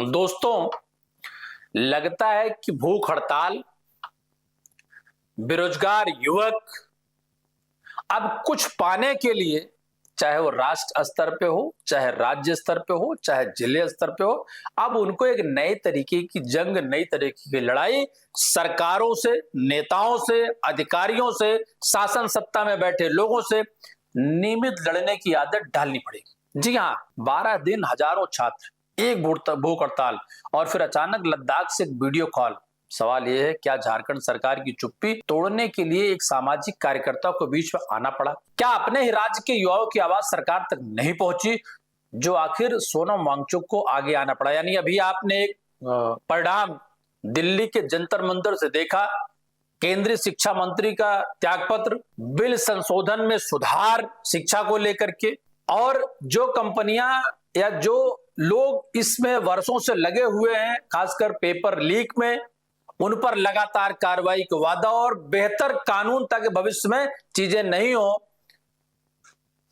दोस्तों, लगता है कि भूख हड़ताल, बेरोजगार युवक अब कुछ पाने के लिए, चाहे वो राष्ट्र स्तर पे हो, चाहे राज्य स्तर पे हो, चाहे जिले स्तर पे हो, अब उनको एक नए तरीके की जंग, नई तरीके की लड़ाई सरकारों से, नेताओं से, अधिकारियों से, शासन सत्ता में बैठे लोगों से नियमित लड़ने की आदत डालनी पड़ेगी। जी हाँ, 12 दिन हजारों छात्र, एक भूख हड़ताल और फिर अचानक लद्दाख से एक वीडियो कॉल। सवाल यह है, क्या झारखंड सरकार की चुप्पी तोड़ने के लिए एक सामाजिक कार्यकर्ता को बीच में आना पड़ा? क्या अपने ही राज्य के युवाओं की आवाज सरकार तक नहीं पहुंची, जो आखिर सोनम वांगचुक को आगे आना पड़ा? यानी अभी आपने एक परिणाम दिल्ली के जंतर मंतर से देखा, केंद्रीय शिक्षा मंत्री का त्यागपत्र, बिल संशोधन में सुधार शिक्षा को लेकर के, और जो कंपनियां या जो लोग इसमें वर्षों से लगे हुए हैं, खासकर पेपर लीक में, उन पर लगातार कार्रवाई का वादा और बेहतर कानून ताकि भविष्य में चीजें नहीं हो,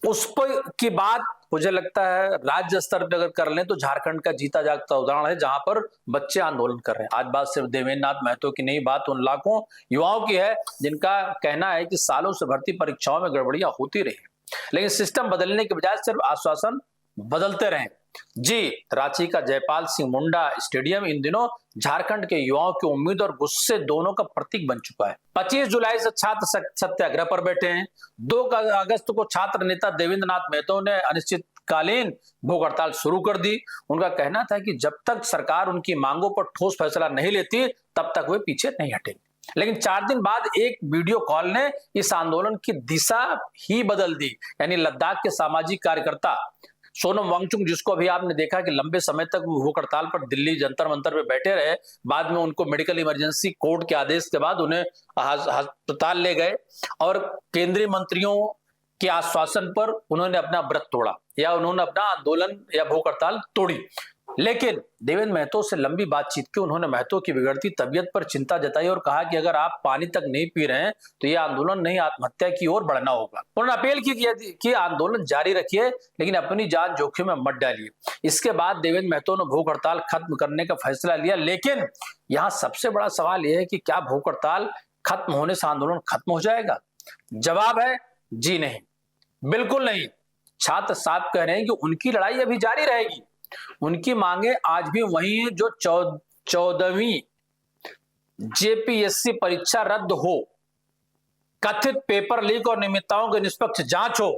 उस पर की बात मुझे लगता है राज्य स्तर पर अगर कर लें तो झारखंड का जीता जागता उदाहरण है, जहां पर बच्चे आंदोलन कर रहे हैं। आज बात सिर्फ देवेंद्र नाथ महतो की नहीं, बात उन लाखों युवाओं की है जिनका कहना है कि सालों से भर्ती परीक्षाओं में गड़बड़ियां होती रही, लेकिन सिस्टम बदलने के बजाय सिर्फ आश्वासन बदलते रहे। जी, रांची का जयपाल सिंह मुंडा स्टेडियम इन दिनों झारखंड के युवाओं की उम्मीद और गुस्से दोनों का प्रतीक बन चुका है। 25 जुलाई से छात्र सत्याग्रह पर बैठे हैं। 2 अगस्त को छात्र नेता देवेंद्र नाथ महतो ने अनिश्चितकालीन भूख हड़ताल शुरू कर दी। उनका कहना था कि जब तक सरकार उनकी मांगों पर ठोस फैसला नहीं लेती तब तक वे पीछे नहीं हटेंगे। लेकिन 4 दिन बाद एक वीडियो कॉल ने इस आंदोलन की दिशा ही बदल दी। यानी लद्दाख के सामाजिक कार्यकर्ता सोनम वांगचुक, जिसको अभी आपने देखा कि लंबे समय तक वो भूख हड़ताल पर दिल्ली जंतर मंतर पे बैठे रहे, बाद में उनको मेडिकल इमरजेंसी कोर्ट के आदेश के बाद उन्हें अस्पताल ले गए और केंद्रीय मंत्रियों के आश्वासन पर उन्होंने अपना व्रत तोड़ा या उन्होंने अपना आंदोलन या भूख हड़ताल तोड़ी। लेकिन देवेंद्र महतो से लंबी बातचीत की उन्होंने महतो की बिगड़ती तबीयत पर चिंता जताई और कहा कि अगर आप पानी तक नहीं पी रहे हैं तो यह आंदोलन नहीं आत्महत्या की ओर बढ़ना होगा। उन्होंने अपील की कि आंदोलन जारी रखिए लेकिन अपनी जान जोखिम में मत डालिए। इसके बाद देवेंद्र महतो ने भूख हड़ताल खत्म करने का फैसला लिया। लेकिन यहाँ सबसे बड़ा सवाल यह है कि क्या भूख हड़ताल खत्म होने से आंदोलन खत्म हो जाएगा? जवाब है जी नहीं, बिल्कुल नहीं। छात्र साफ कह रहे हैं कि उनकी लड़ाई अभी जारी रहेगी। उनकी मांगे आज भी वही है जो 14वीं जेपीएससी परीक्षा रद्द हो, कथित पेपर लीक और नियमितताओं की निष्पक्ष जांच हो,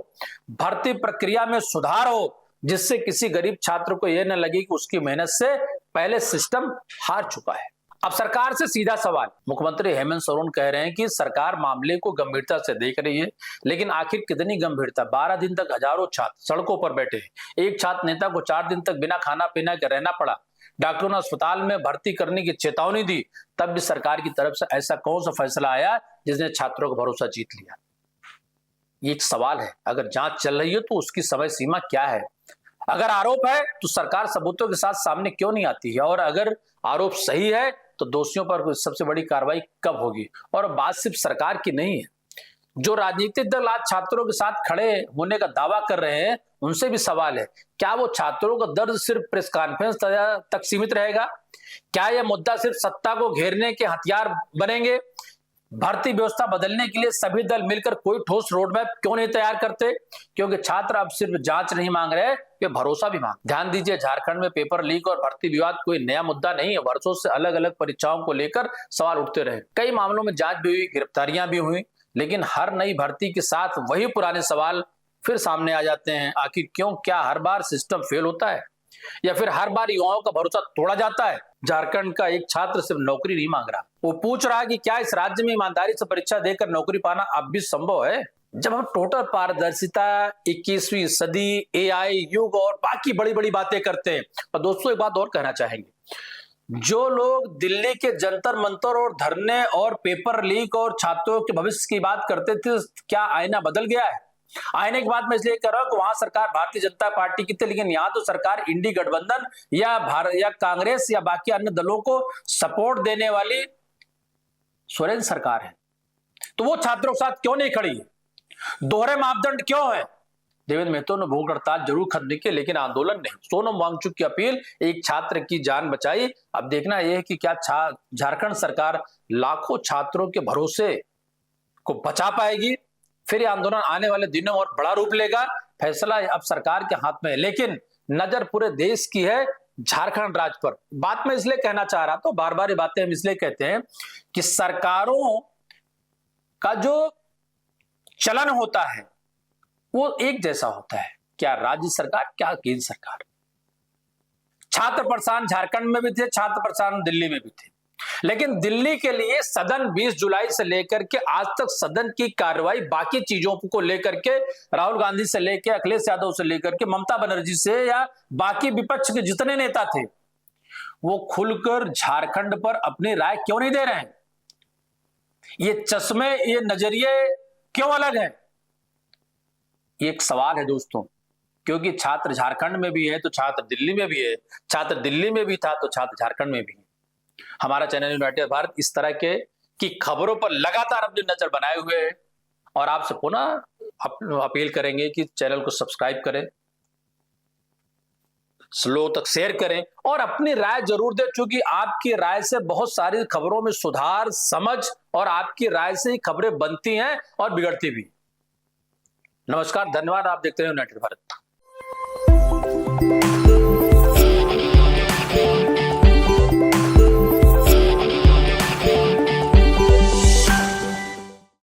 भर्ती प्रक्रिया में सुधार हो, जिससे किसी गरीब छात्र को यह न लगे कि उसकी मेहनत से पहले सिस्टम हार चुका है। अब सरकार से सीधा सवाल। मुख्यमंत्री हेमंत सोरेन कह रहे हैं कि सरकार मामले को गंभीरता से देख रही है, लेकिन आखिर कितनी गंभीरता? 12 दिन तक हजारों छात्र सड़कों पर बैठे हैं। एक छात्र नेता को 4 दिन तक बिना खाना पीना के रहना पड़ा। डॉक्टरों ने अस्पताल में भर्ती करने की चेतावनी दी, तब भी सरकार की तरफ से ऐसा कौन सा फैसला आया जिसने छात्रों का भरोसा जीत लिया? ये एक सवाल है। अगर जांच चल रही है तो उसकी समय सीमा क्या है? अगर आरोप है तो सरकार सबूतों के साथ सामने क्यों नहीं आती है? और अगर आरोप सही है तो दोषियों पर सबसे बड़ी कार्रवाई कब होगी? और बात सिर्फ सरकार की नहीं है, जो राजनीतिक दल आज छात्रों के साथ खड़े होने का दावा कर रहे हैं उनसे भी सवाल है, क्या वो छात्रों का दर्द सिर्फ प्रेस कॉन्फ्रेंस तक सीमित रहेगा? क्या यह मुद्दा सिर्फ सत्ता को घेरने के हथियार बनेंगे? भर्ती व्यवस्था बदलने के लिए सभी दल मिलकर कोई ठोस रोडमैप क्यों नहीं तैयार करते? क्योंकि छात्र अब सिर्फ जांच नहीं मांग रहे, वे भरोसा भी मांग। ध्यान दीजिए, झारखंड में पेपर लीक और भर्ती विवाद कोई नया मुद्दा नहीं है। वर्षों से अलग अलग परीक्षाओं को लेकर सवाल उठते रहे। कई मामलों में जांच भी हुई, गिरफ्तारियां भी हुई, लेकिन हर नई भर्ती के साथ वही पुराने सवाल फिर सामने आ जाते हैं। आखिर क्यों? क्या हर बार सिस्टम फेल होता है या फिर हर बार युवाओं का भरोसा तोड़ा जाता है? झारखंड का एक छात्र सिर्फ नौकरी नहीं मांग रहा, वो पूछ रहा है कि क्या इस राज्य में ईमानदारी से परीक्षा देकर नौकरी पाना अब भी संभव है? जब हम टोटल पारदर्शिता, 21वीं सदी, एआई युग और बाकी बड़ी बड़ी बातें करते हैं। और दोस्तों, एक बात और कहना चाहेंगे, जो लोग दिल्ली के जंतर मंतर और धरने और पेपर लीक और छात्रों के भविष्य की बात करते थे, क्या आईना बदल गया है? आईने की बात मैं इसलिए कर रहा हूं कि वहां सरकार भारतीय जनता पार्टी की थी, लेकिन यहां तो सरकार इंडी गठबंधन या कांग्रेस या बाकी अन्य दलों को सपोर्ट देने वाली सोरेन सरकार है। तो वो छात्रों के साथ क्यों नहीं खड़ी है? दोहरे मापदंड क्यों है? देवेंद्र महतो ने भूख हड़ताल जरूर खत्म की, लेकिन आंदोलन नहीं। सोनम वांगचुक की अपील एक छात्र की जान बचाई। अब देखना यह है कि क्या झारखंड सरकार लाखों छात्रों के भरोसे को बचा पाएगी। फिर यह आंदोलन आने वाले दिनों और बड़ा रूप लेगा। फैसला अब सरकार के हाथ में है, लेकिन नजर पूरे देश की है झारखंड राज्य पर। बात मैं इसलिए कहना चाह रहा, तो बार बार ये बातें हम इसलिए कहते हैं कि सरकारों का जो चलन होता है वो एक जैसा होता है, क्या राज्य सरकार, क्या केंद्र सरकार। छात्र परेशान झारखंड में भी थे, छात्र परेशान दिल्ली में भी थे, लेकिन दिल्ली के लिए सदन 20 जुलाई से लेकर के आज तक सदन की कार्रवाई बाकी चीजों को लेकर के, राहुल गांधी से लेकर अखिलेश यादव से लेकर के ममता बनर्जी से या बाकी विपक्ष के जितने नेता थे, वो खुलकर झारखंड पर अपनी राय क्यों नहीं दे रहे हैं। ये चश्मे, ये नजरिए क्यों अलग हैं, ये एक सवाल है दोस्तों। क्योंकि छात्र झारखंड में भी है तो छात्र दिल्ली में भी है, छात्र दिल्ली में भी था तो छात्र झारखंड में भी है। हमारा चैनल यूनाइटेड भारत इस तरह के की खबरों पर लगातार अपनी नजर बनाए हुए है, और आपसे पुनः अपील करेंगे कि चैनल को सब्सक्राइब करें, लोगों तक शेयर करें और अपनी राय जरूर दें, क्योंकि आपकी राय से बहुत सारी खबरों में सुधार, समझ और आपकी राय से ही खबरें बनती हैं और बिगड़ती भी। नमस्कार, धन्यवाद। आप देखते हैं यूनाइटेड भारत।